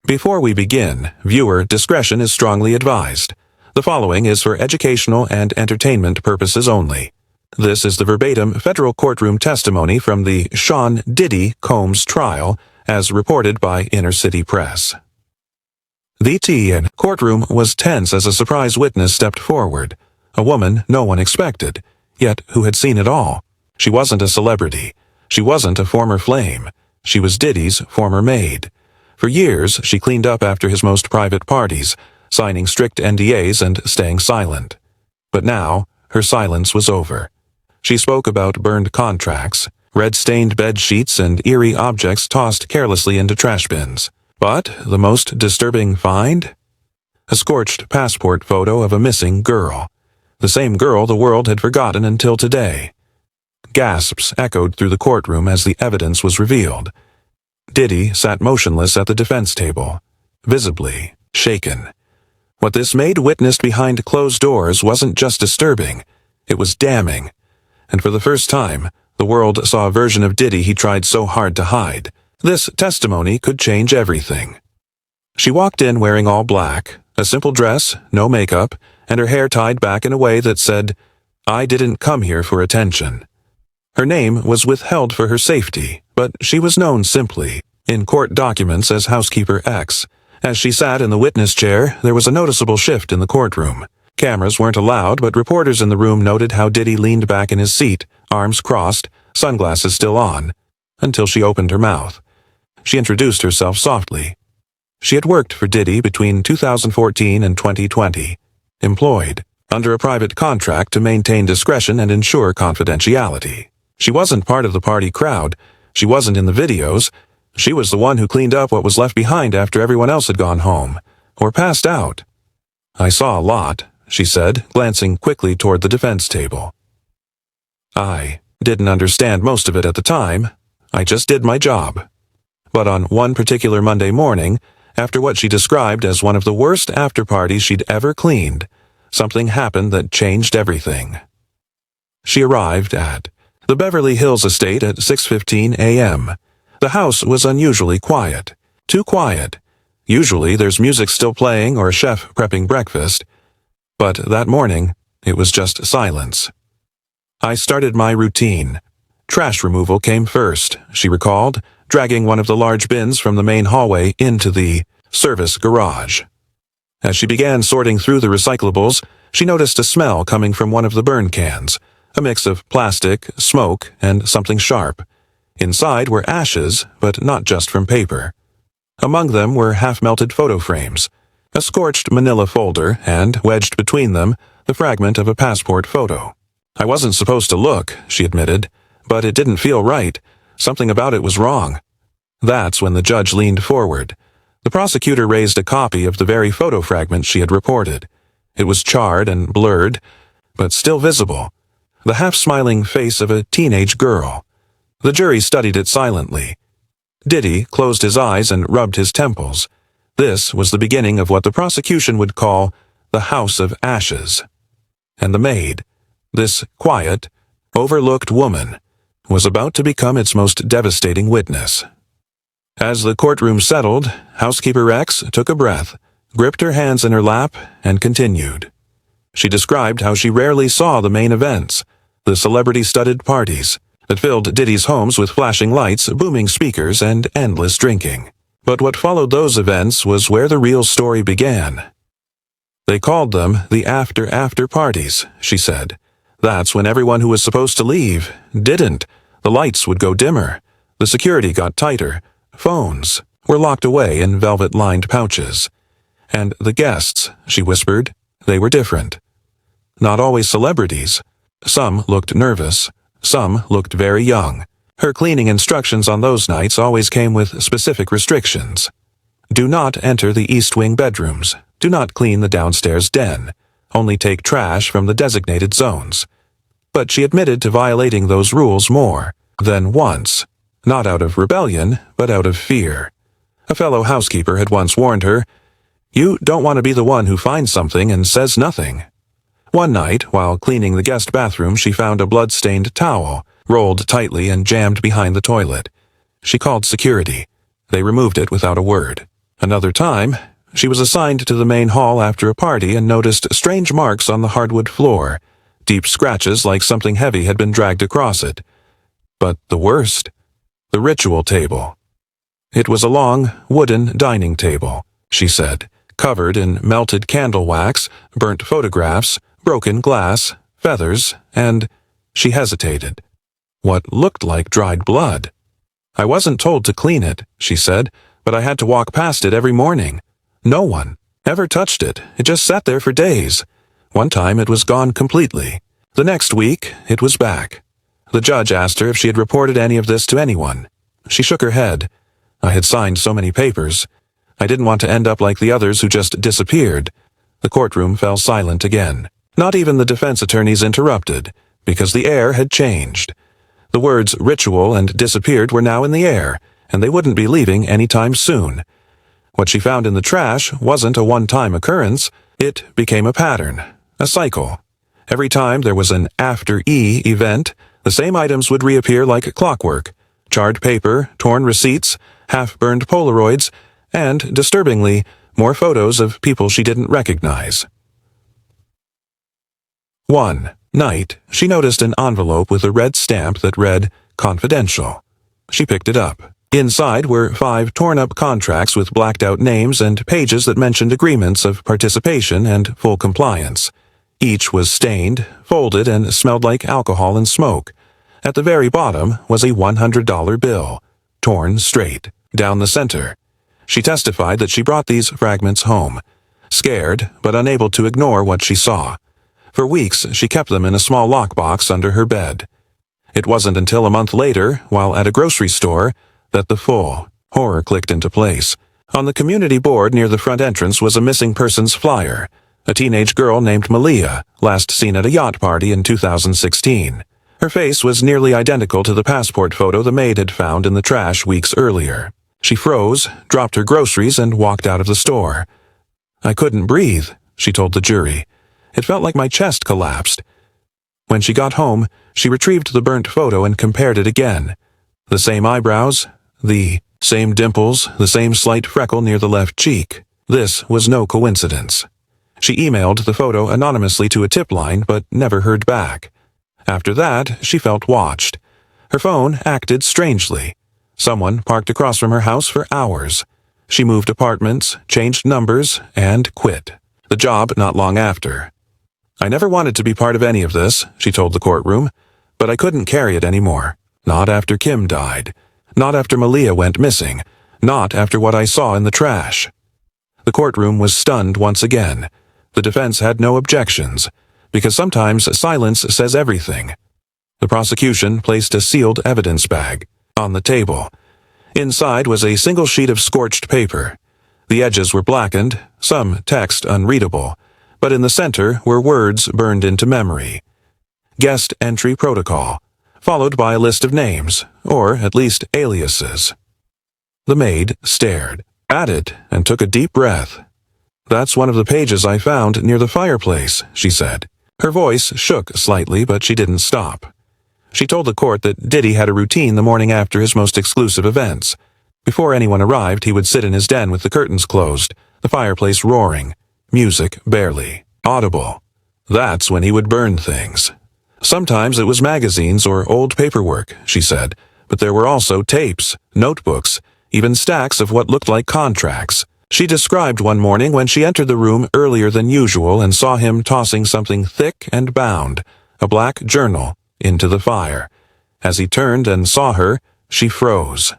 Before we begin, viewer discretion is strongly advised. The following is for educational and entertainment purposes only. This is the verbatim federal courtroom testimony from the Sean Diddy Combs trial, as reported by Inner City Press. The courtroom was tense as a surprise witness stepped forward, a woman no one expected, yet who had seen it all. She wasn't a celebrity. She wasn't a former flame. She was Diddy's former maid. For years, she cleaned up after his most private parties, signing strict NDAs and staying silent. But now, her silence was over. She spoke about burned contracts, red-stained bed sheets, and eerie objects tossed carelessly into trash bins. But the most disturbing find? A scorched passport photo of a missing girl. The same girl the world had forgotten until today. Gasps echoed through the courtroom as the evidence was revealed. Diddy sat motionless at the defense table, visibly shaken. What this maid witnessed behind closed doors wasn't just disturbing, it was damning. And for the first time, the world saw a version of Diddy he tried so hard to hide. This testimony could change everything. She walked in wearing all black, a simple dress, no makeup, and her hair tied back in a way that said, "I didn't come here for attention." Her name was withheld for her safety, but she was known simply, in court documents, as Housekeeper X. As she sat in the witness chair, there was a noticeable shift in the courtroom. Cameras weren't allowed, but reporters in the room noted how Diddy leaned back in his seat, arms crossed, sunglasses still on, until she opened her mouth. She introduced herself softly. She had worked for Diddy between 2014 and 2020, employed under a private contract to maintain discretion and ensure confidentiality. She wasn't part of the party crowd. She wasn't in the videos. She was the one who cleaned up what was left behind after everyone else had gone home, or passed out. "I saw a lot," she said, glancing quickly toward the defense table. "I didn't understand most of it at the time. I just did my job." But on one particular Monday morning, after what she described as one of the worst after-parties she'd ever cleaned, something happened that changed everything. She arrived at the Beverly Hills estate at 6:15 a.m. The house was unusually quiet. Too quiet. Usually there's music still playing or a chef prepping breakfast. But that morning, it was just silence. "I started my routine. Trash removal came first," she recalled, dragging one of the large bins from the main hallway into the service garage. As she began sorting through the recyclables, she noticed a smell coming from one of the burn cans, a mix of plastic, smoke, and something sharp. Inside were ashes, but not just from paper. Among them were half-melted photo frames, a scorched manila folder, and, wedged between them, the fragment of a passport photo. "I wasn't supposed to look," she admitted, "but it didn't feel right. Something about it was wrong." That's when the judge leaned forward. The prosecutor raised a copy of the very photo fragment she had reported. It was charred and blurred, but still visible. The half-smiling face of a teenage girl. The jury studied it silently. Diddy closed his eyes and rubbed his temples. This was the beginning of what the prosecution would call the House of Ashes. And the maid, this quiet, overlooked woman, was about to become its most devastating witness. As the courtroom settled, Housekeeper X took a breath, gripped her hands in her lap, and continued. She described how she rarely saw the main events, the celebrity-studded parties that filled Diddy's homes with flashing lights, booming speakers, and endless drinking. But what followed those events was where the real story began. "They called them the after parties," she said. "That's when everyone who was supposed to leave didn't. The lights would go dimmer. The security got tighter. Phones were locked away in velvet-lined pouches. And the guests," she whispered, "they were different. Not always celebrities. Some looked nervous. Some looked very young. Her cleaning instructions on those nights always came with specific restrictions. Do not enter the East Wing bedrooms. Do not clean the downstairs den. Only take trash from the designated zones." But she admitted to violating those rules more than once, not out of rebellion, but out of fear. A fellow housekeeper had once warned her, "You don't want to be the one who finds something and says nothing." One night, while cleaning the guest bathroom, she found a blood-stained towel, rolled tightly and jammed behind the toilet. She called security. They removed it without a word. Another time, she was assigned to the main hall after a party and noticed strange marks on the hardwood floor, deep scratches like something heavy had been dragged across it. But the worst, the ritual table. It was a long, wooden dining table, she said, covered in melted candle wax, burnt photographs, broken glass, feathers, and she hesitated. What looked like dried blood. I wasn't told to clean it, she said, but I had to walk past it every morning. No one ever touched it. It just sat there for days. One time it was gone completely. The next week, it was back. The judge asked her if she had reported any of this to anyone. She shook her head. I had signed so many papers. I didn't want to end up like the others who just disappeared. The courtroom fell silent again. Not even the defense attorneys interrupted, because the air had changed. The words ritual and disappeared were now in the air, and they wouldn't be leaving any time soon. What she found in the trash wasn't a one-time occurrence. It became a pattern, a cycle. Every time there was an After E event, the same items would reappear like clockwork. Charred paper, torn receipts, half-burned Polaroids, and, disturbingly, more photos of people she didn't recognize. One night, she noticed an envelope with a red stamp that read, "Confidential." She picked it up. Inside were 5 torn-up contracts with blacked-out names and pages that mentioned agreements of participation and full compliance. Each was stained, folded, and smelled like alcohol and smoke. At the very bottom was a $100 bill, torn straight, down the center. She testified that she brought these fragments home, scared but unable to ignore what she saw. For weeks, she kept them in a small lockbox under her bed. It wasn't until a month later, while at a grocery store, that the full horror clicked into place. On the community board near the front entrance was a missing persons flyer, a teenage girl named Malia, last seen at a yacht party in 2016. Her face was nearly identical to the passport photo the maid had found in the trash weeks earlier. She froze, dropped her groceries, and walked out of the store. "I couldn't breathe," she told the jury. "It felt like my chest collapsed." When she got home, she retrieved the burnt photo and compared it again. The same eyebrows, the same dimples, the same slight freckle near the left cheek. This was no coincidence. She emailed the photo anonymously to a tip line, but never heard back. After that, she felt watched. Her phone acted strangely. Someone parked across from her house for hours. She moved apartments, changed numbers, and quit. The job not long after. "I never wanted to be part of any of this," she told the courtroom, "but I couldn't carry it anymore. Not after Kim died. Not after Malia went missing. Not after what I saw in the trash." The courtroom was stunned once again. The defense had no objections, because sometimes silence says everything. The prosecution placed a sealed evidence bag on the table. Inside was a single sheet of scorched paper. The edges were blackened, some text unreadable, but in the center were words burned into memory. Guest entry protocol, followed by a list of names, or at least aliases. The maid stared at it and took a deep breath. "That's one of the pages I found near the fireplace," she said. Her voice shook slightly, but she didn't stop. She told the court that Diddy had a routine the morning after his most exclusive events. Before anyone arrived, he would sit in his den with the curtains closed, the fireplace roaring, music barely audible. That's when he would burn things. Sometimes it was magazines or old paperwork, she said, but there were also tapes, notebooks, even stacks of what looked like contracts. She described one morning when she entered the room earlier than usual and saw him tossing something thick and bound, a black journal, into the fire. As he turned and saw her, she froze.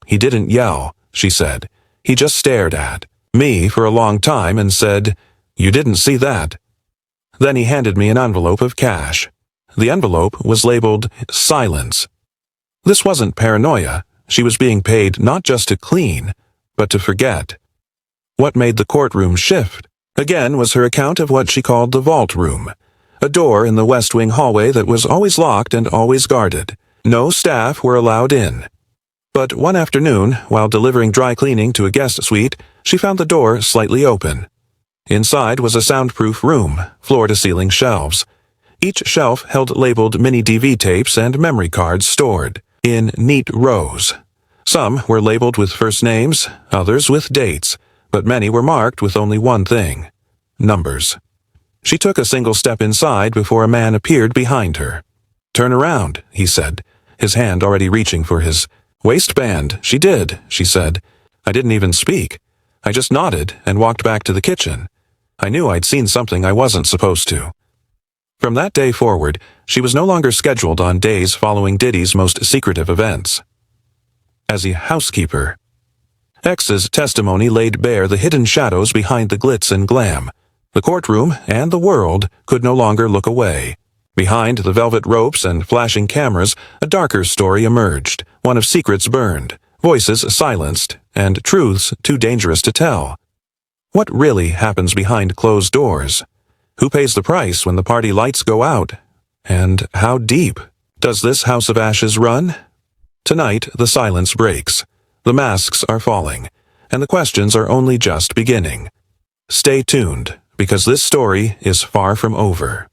He didn't yell, she said. He just stared at me for a long time and said, "You didn't see that." Then he handed me an envelope of cash. The envelope was labeled silence. This wasn't paranoia. She was being paid not just to clean, but to forget. What made the courtroom shift, again, was her account of what she called the vault room, a door in the West Wing hallway that was always locked and always guarded. No staff were allowed in. But one afternoon, while delivering dry cleaning to a guest suite, she found the door slightly open. Inside was a soundproof room, floor-to-ceiling shelves. Each shelf held labeled mini DV tapes and memory cards stored in neat rows. Some were labeled with first names, others with dates, but many were marked with only one thing: numbers. She took a single step inside before a man appeared behind her. "Turn around," he said, his hand already reaching for his waistband. "She did," she said. "I didn't even speak. I just nodded and walked back to the kitchen. I knew I'd seen something I wasn't supposed to." From that day forward, she was no longer scheduled on days following Diddy's most secretive events. As a housekeeper, X's testimony laid bare the hidden shadows behind the glitz and glam. The courtroom and the world could no longer look away. Behind the velvet ropes and flashing cameras, a darker story emerged, one of secrets burned, voices silenced, and truths too dangerous to tell. What really happens behind closed doors? Who pays the price when the party lights go out? And how deep does this house of ashes run? Tonight, the silence breaks. The masks are falling, and the questions are only just beginning. Stay tuned, because this story is far from over.